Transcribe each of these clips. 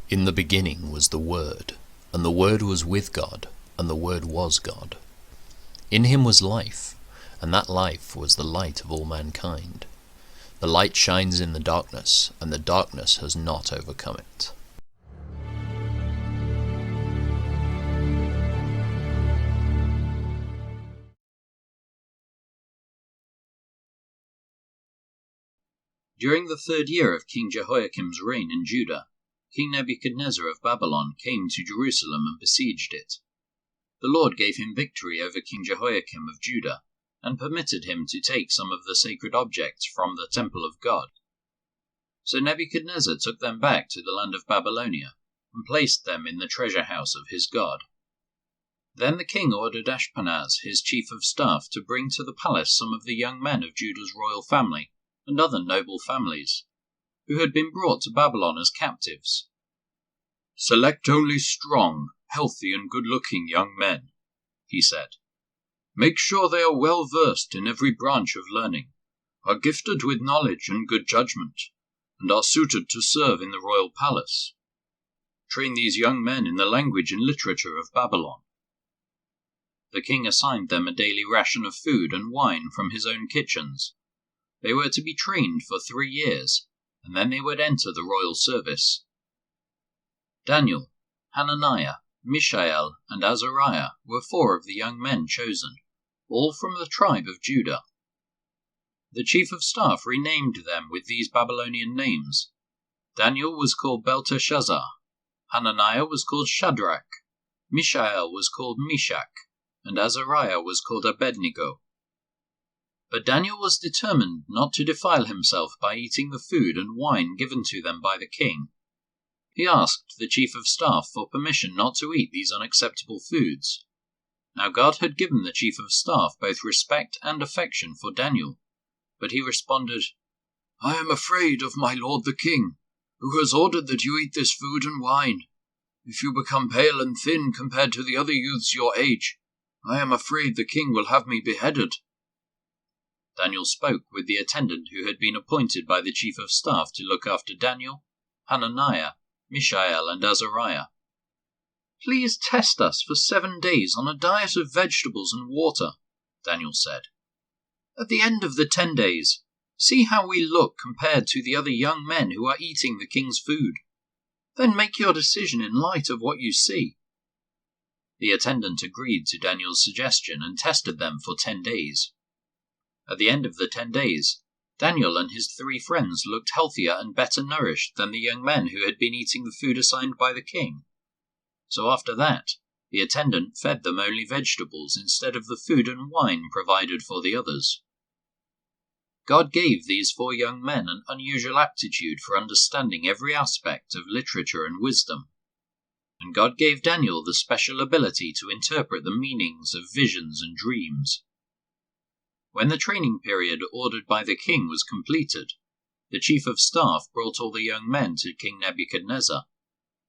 In the beginning was the Word, and the Word was with God, and the Word was God. In him was life, and that life was the light of all mankind. The light shines in the darkness, and the darkness has not overcome it. During the 3rd year of King Jehoiakim's reign in Judah, King Nebuchadnezzar of Babylon came to Jerusalem and besieged it. The Lord gave him victory over King Jehoiakim of Judah, and permitted him to take some of the sacred objects from the temple of God. So Nebuchadnezzar took them back to the land of Babylonia, and placed them in the treasure house of his God. Then the king ordered Ashpenaz, his chief of staff, to bring to the palace some of the young men of Judah's royal family, and other noble families, who had been brought to Babylon as captives. "Select only strong, healthy, and good-looking young men," he said. "Make sure they are well versed in every branch of learning, are gifted with knowledge and good judgment, and are suited to serve in the royal palace. Train these young men in the language and literature of Babylon." The king assigned them a daily ration of food and wine from his own kitchens. They were to be trained for 3 years, and then they would enter the royal service. Daniel, Hananiah, Mishael, and Azariah were 4 of the young men chosen, all from the tribe of Judah. The chief of staff renamed them with these Babylonian names. Daniel was called Belteshazzar, Hananiah was called Shadrach, Mishael was called Meshach, and Azariah was called Abednego. But Daniel was determined not to defile himself by eating the food and wine given to them by the king. He asked the chief of staff for permission not to eat these unacceptable foods. Now God had given the chief of staff both respect and affection for Daniel, but he responded, "I am afraid of my lord the king, who has ordered that you eat this food and wine. If you become pale and thin compared to the other youths your age, I am afraid the king will have me beheaded." Daniel spoke with the attendant who had been appointed by the chief of staff to look after Daniel, Hananiah, Mishael, and Azariah. "Please test us for 7 days on a diet of vegetables and water," Daniel said. "At the end of the 10 days, see how we look compared to the other young men who are eating the king's food. Then make your decision in light of what you see." The attendant agreed to Daniel's suggestion and tested them for 10 days. At the end of the 10 days, Daniel and his 3 friends looked healthier and better nourished than the young men who had been eating the food assigned by the king. So after that, the attendant fed them only vegetables instead of the food and wine provided for the others. God gave these 4 young men an unusual aptitude for understanding every aspect of literature and wisdom. And God gave Daniel the special ability to interpret the meanings of visions and dreams. When the training period ordered by the king was completed, the chief of staff brought all the young men to King Nebuchadnezzar.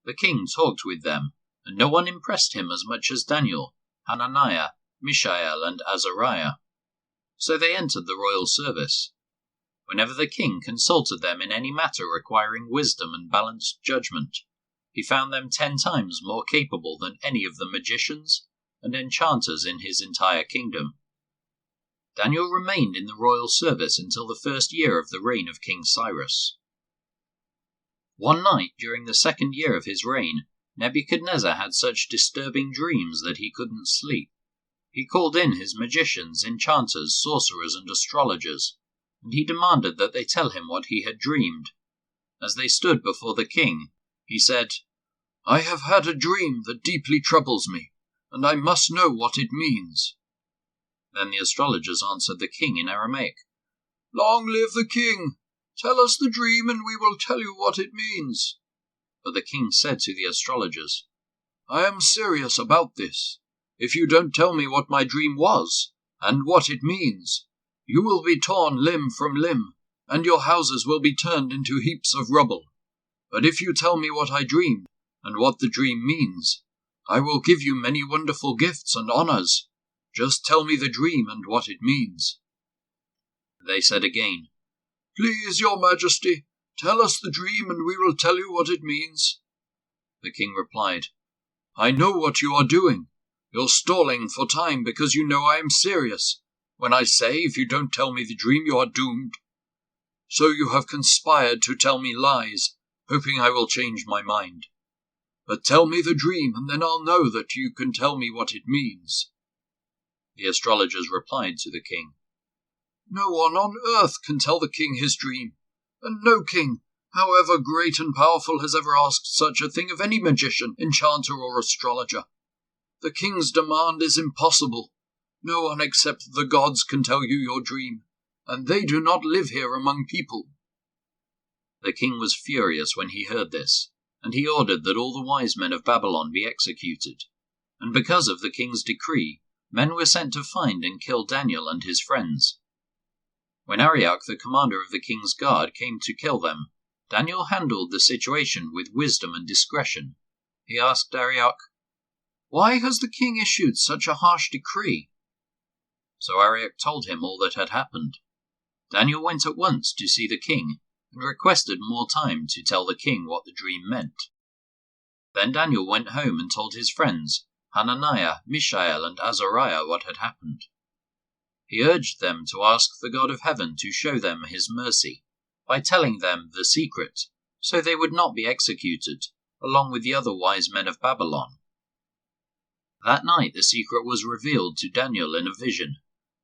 The king talked with them, and no one impressed him as much as Daniel, Hananiah, Mishael, and Azariah. So they entered the royal service. Whenever the king consulted them in any matter requiring wisdom and balanced judgment, he found them 10 times more capable than any of the magicians and enchanters in his entire kingdom. Daniel remained in the royal service until the 1st year of the reign of King Cyrus. One night during the 2nd year of his reign, Nebuchadnezzar had such disturbing dreams that he couldn't sleep. He called in his magicians, enchanters, sorcerers, and astrologers, and he demanded that they tell him what he had dreamed. As they stood before the king, he said, "I have had a dream that deeply troubles me, and I must know what it means." Then the astrologers answered the king in Aramaic, "Long live the king! Tell us the dream and we will tell you what it means." But the king said to the astrologers, "I am serious about this. If you don't tell me what my dream was, and what it means, you will be torn limb from limb, and your houses will be turned into heaps of rubble. But if you tell me what I dreamed, and what the dream means, I will give you many wonderful gifts and honors. Just tell me the dream and what it means." They said again, "Please, your majesty, tell us the dream and we will tell you what it means." The king replied, "I know what you are doing. You're stalling for time because you know I am serious. When I say, if you don't tell me the dream, you are doomed. So you have conspired to tell me lies, hoping I will change my mind. But tell me the dream, and then I'll know that you can tell me what it means." The astrologers replied to the king, "No one on earth can tell the king his dream, and no king, however great and powerful, has ever asked such a thing of any magician, enchanter, or astrologer. The king's demand is impossible. No one except the gods can tell you your dream, and they do not live here among people." The king was furious when he heard this, and he ordered that all the wise men of Babylon be executed. And because of the king's decree, men were sent to find and kill Daniel and his friends. When Arioch, the commander of the king's guard, came to kill them, Daniel handled the situation with wisdom and discretion. He asked Arioch, "Why has the king issued such a harsh decree?" So Arioch told him all that had happened. Daniel went at once to see the king and requested more time to tell the king what the dream meant. Then Daniel went home and told his friends, Hananiah, Mishael, and Azariah, what had happened. He urged them to ask the God of heaven to show them his mercy by telling them the secret, so they would not be executed, along with the other wise men of Babylon. That night the secret was revealed to Daniel in a vision.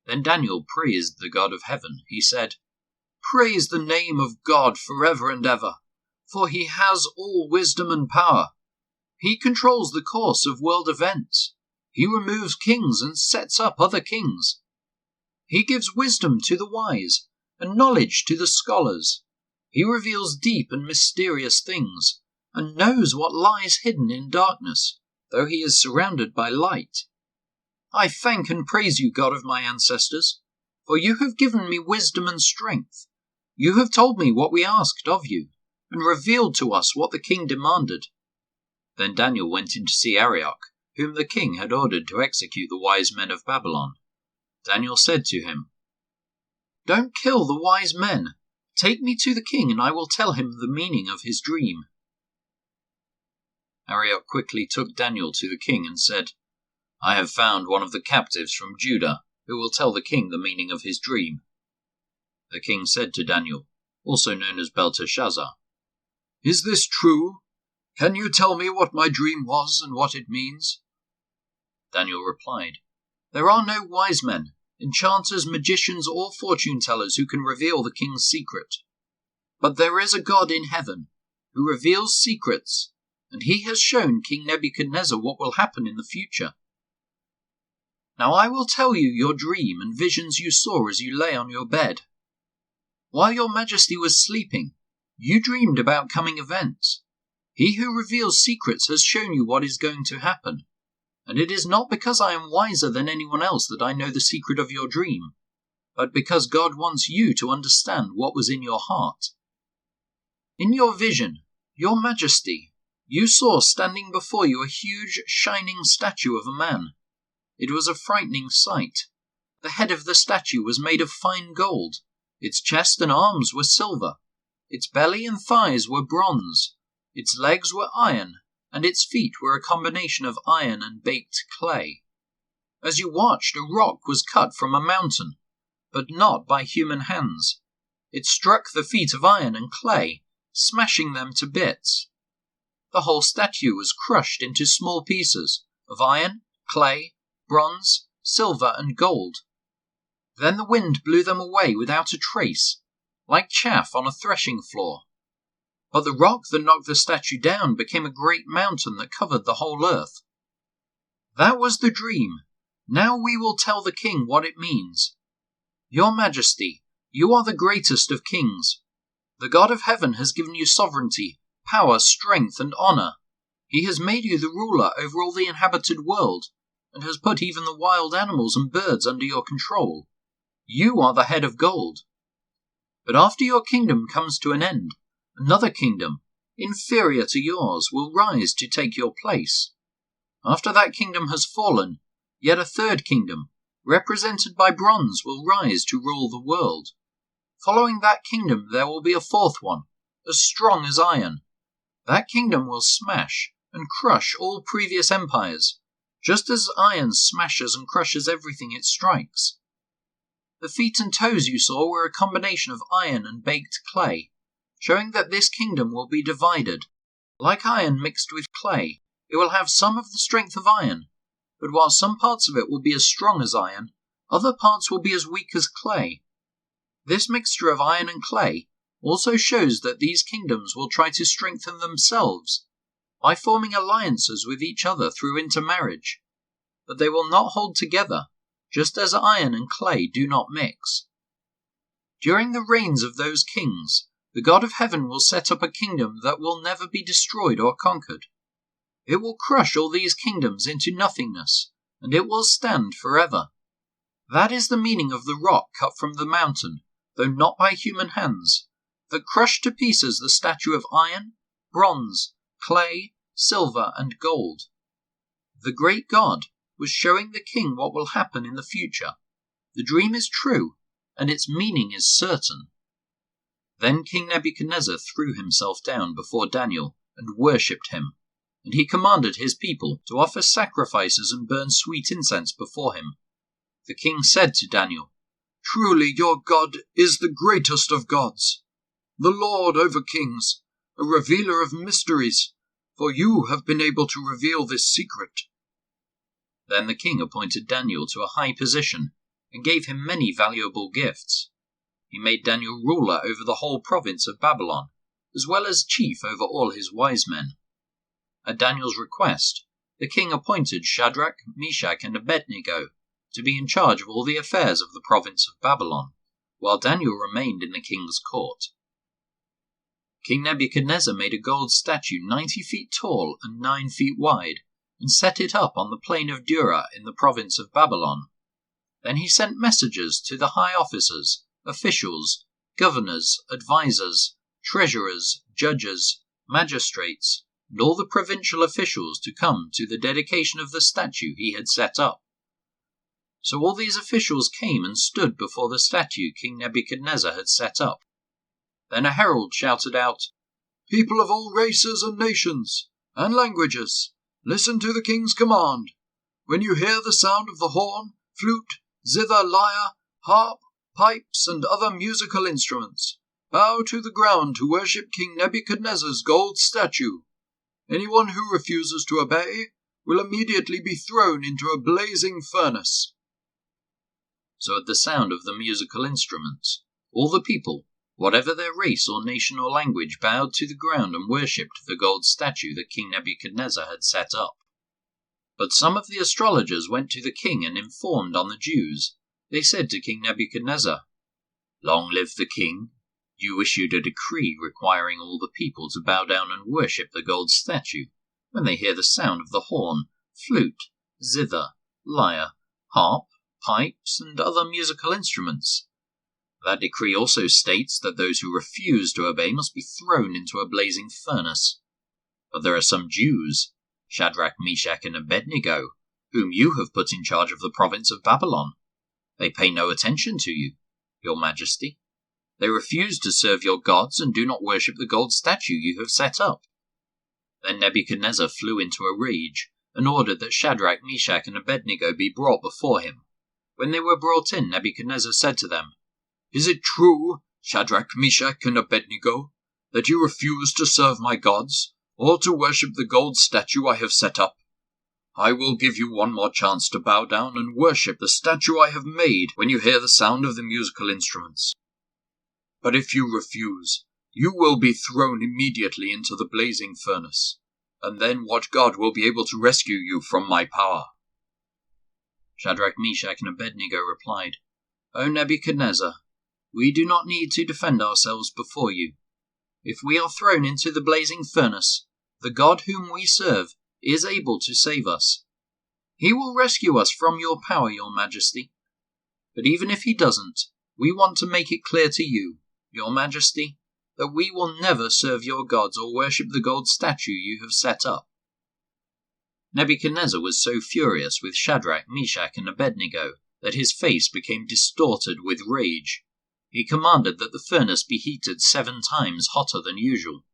Then Daniel praised the God of heaven. He said, "Praise the name of God forever and ever, for he has all wisdom and power. He controls the course of world events. He removes kings and sets up other kings. He gives wisdom to the wise and knowledge to the scholars. He reveals deep and mysterious things and knows what lies hidden in darkness, though he is surrounded by light. I thank and praise you, God of my ancestors, for you have given me wisdom and strength. You have told me what we asked of you and revealed to us what the king demanded." Then Daniel went in to see Arioch, whom the king had ordered to execute the wise men of Babylon. Daniel said to him, "Don't kill the wise men. Take me to the king, and I will tell him the meaning of his dream." Arioch quickly took Daniel to the king and said, "I have found one of the captives from Judah, who will tell the king the meaning of his dream." The king said to Daniel, also known as Belteshazzar, "Is this true? Can you tell me what my dream was and what it means?" Daniel replied, "There are no wise men, enchanters, magicians, or fortune-tellers who can reveal the king's secret. But there is a God in heaven who reveals secrets, and he has shown King Nebuchadnezzar what will happen in the future. Now I will tell you your dream and visions you saw as you lay on your bed. While your majesty was sleeping, you dreamed about coming events. He who reveals secrets has shown you what is going to happen. And it is not because I am wiser than anyone else that I know the secret of your dream, but because God wants you to understand what was in your heart. In your vision, your majesty, you saw standing before you a huge, shining statue of a man. It was a frightening sight. The head of the statue was made of fine gold. Its chest and arms were silver. Its belly and thighs were bronze. Its legs were iron, and its feet were a combination of iron and baked clay. As you watched, a rock was cut from a mountain, but not by human hands. It struck the feet of iron and clay, smashing them to bits. The whole statue was crushed into small pieces of iron, clay, bronze, silver, and gold. Then the wind blew them away without a trace, like chaff on a threshing floor. But the rock that knocked the statue down became a great mountain that covered the whole earth. That was the dream. Now we will tell the king what it means. Your Majesty, you are the greatest of kings. The God of heaven has given you sovereignty, power, strength, and honor. He has made you the ruler over all the inhabited world, and has put even the wild animals and birds under your control. You are the head of gold. But after your kingdom comes to an end, another kingdom, inferior to yours, will rise to take your place. After that kingdom has fallen, yet a third kingdom, represented by bronze, will rise to rule the world. Following that kingdom there will be a fourth one, as strong as iron. That kingdom will smash and crush all previous empires, just as iron smashes and crushes everything it strikes. The feet and toes you saw were a combination of iron and baked clay, showing that this kingdom will be divided. Like iron mixed with clay, it will have some of the strength of iron, but while some parts of it will be as strong as iron, other parts will be as weak as clay. This mixture of iron and clay also shows that these kingdoms will try to strengthen themselves by forming alliances with each other through intermarriage, but they will not hold together, just as iron and clay do not mix. During the reigns of those kings, the God of heaven will set up a kingdom that will never be destroyed or conquered. It will crush all these kingdoms into nothingness, and it will stand forever. That is the meaning of the rock cut from the mountain, though not by human hands, that crushed to pieces the statue of iron, bronze, clay, silver, and gold. The great God was showing the king what will happen in the future. The dream is true, and its meaning is certain. Then King Nebuchadnezzar threw himself down before Daniel and worshipped him, and he commanded his people to offer sacrifices and burn sweet incense before him. The king said to Daniel, "Truly your God is the greatest of gods, the Lord over kings, a revealer of mysteries, for you have been able to reveal this secret." Then the king appointed Daniel to a high position and gave him many valuable gifts. He made Daniel ruler over the whole province of Babylon, as well as chief over all his wise men. At Daniel's request, the king appointed Shadrach, Meshach, and Abednego to be in charge of all the affairs of the province of Babylon, while Daniel remained in the king's court. King Nebuchadnezzar made a gold statue 90 feet tall and 9 feet wide, and set it up on the plain of Dura in the province of Babylon. Then he sent messengers to the high officers, officials, governors, advisors, treasurers, judges, magistrates, and all the provincial officials to come to the dedication of the statue he had set up. So all these officials came and stood before the statue King Nebuchadnezzar had set up. Then a herald shouted out, "People of all races and nations and languages, listen to the king's command. When you hear the sound of the horn, flute, zither, lyre, harp, pipes, and other musical instruments, bow to the ground to worship King Nebuchadnezzar's gold statue. Anyone who refuses to obey will immediately be thrown into a blazing furnace." So at the sound of the musical instruments, all the people, whatever their race or nation or language, bowed to the ground and worshipped the gold statue that King Nebuchadnezzar had set up. But some of the astrologers went to the king and informed on the Jews. They said to King Nebuchadnezzar, "Long live the king! You issued a decree requiring all the people to bow down and worship the gold statue when they hear the sound of the horn, flute, zither, lyre, harp, pipes, and other musical instruments. That decree also states that those who refuse to obey must be thrown into a blazing furnace. But there are some Jews, Shadrach, Meshach, and Abednego, whom you have put in charge of the province of Babylon. They pay no attention to you, your majesty. They refuse to serve your gods and do not worship the gold statue you have set up." Then Nebuchadnezzar flew into a rage and ordered that Shadrach, Meshach, and Abednego be brought before him. When they were brought in, Nebuchadnezzar said to them, "Is it true, Shadrach, Meshach, and Abednego, that you refuse to serve my gods, or to worship the gold statue I have set up? I will give you one more chance to bow down and worship the statue I have made when you hear the sound of the musical instruments. But if you refuse, you will be thrown immediately into the blazing furnace, and then what God will be able to rescue you from my power?" Shadrach, Meshach, and Abednego replied, "O Nebuchadnezzar, we do not need to defend ourselves before you. If we are thrown into the blazing furnace, the God whom we serve is able to save us. He will rescue us from your power, your majesty. But even if he doesn't, we want to make it clear to you, your majesty, that we will never serve your gods or worship the gold statue you have set up." Nebuchadnezzar was so furious with Shadrach, Meshach, and Abednego that his face became distorted with rage. He commanded that the furnace be heated 7 times hotter than usual.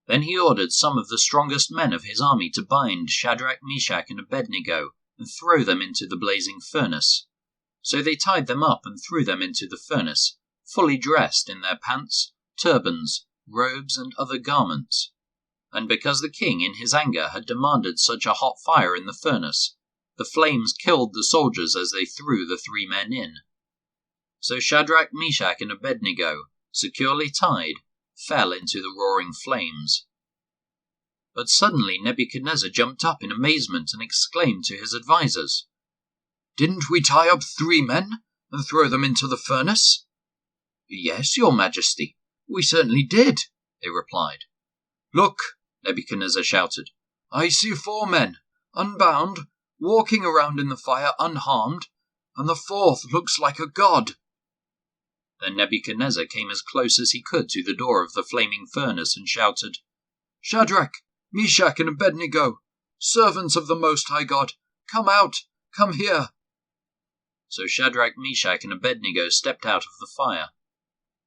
Then he ordered some of the strongest men of his army to bind Shadrach, Meshach, and Abednego and throw them into the blazing furnace. So they tied them up and threw them into the furnace, fully dressed in their pants, turbans, robes, and other garments. And because the king in his anger had demanded such a hot fire in the furnace, the flames killed the soldiers as they threw the 3 men in. So Shadrach, Meshach, and Abednego, securely tied, fell into the roaring flames. But suddenly Nebuchadnezzar jumped up in amazement and exclaimed to his advisers, "Didn't we tie up 3 men and throw them into the furnace?" "Yes, your majesty, we certainly did," they replied. "Look," Nebuchadnezzar shouted, "I see 4 men, unbound, walking around in the fire unharmed, and the 4th looks like a god." Then Nebuchadnezzar came as close as he could to the door of the flaming furnace and shouted, "Shadrach, Meshach, and Abednego, servants of the Most High God, come out, come here." So Shadrach, Meshach, and Abednego stepped out of the fire.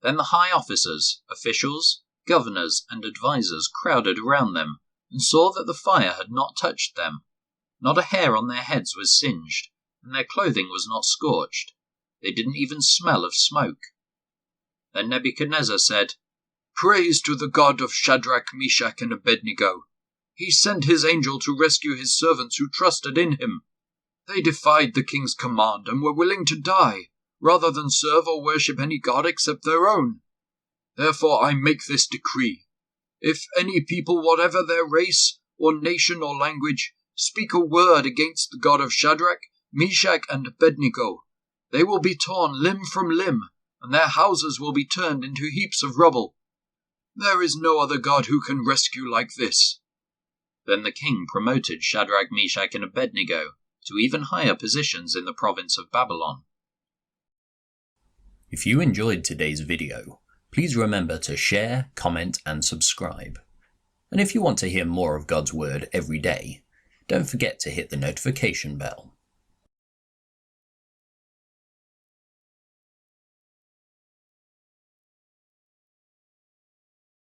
Then the high officers, officials, governors, and advisers crowded around them and saw that the fire had not touched them. Not a hair on their heads was singed, and their clothing was not scorched. They didn't even smell of smoke. Then Nebuchadnezzar said, "Praise to the God of Shadrach, Meshach, and Abednego. He sent his angel to rescue his servants who trusted in him. They defied the king's command and were willing to die, rather than serve or worship any god except their own. Therefore I make this decree. If any people, whatever their race, or nation, or language, speak a word against the God of Shadrach, Meshach, and Abednego, they will be torn limb from limb, and their houses will be turned into heaps of rubble. There is no other God who can rescue like this." Then the king promoted Shadrach, Meshach, and Abednego to even higher positions in the province of Babylon. If you enjoyed today's video, please remember to share, comment, and subscribe. And if you want to hear more of God's Word every day, don't forget to hit the notification bell.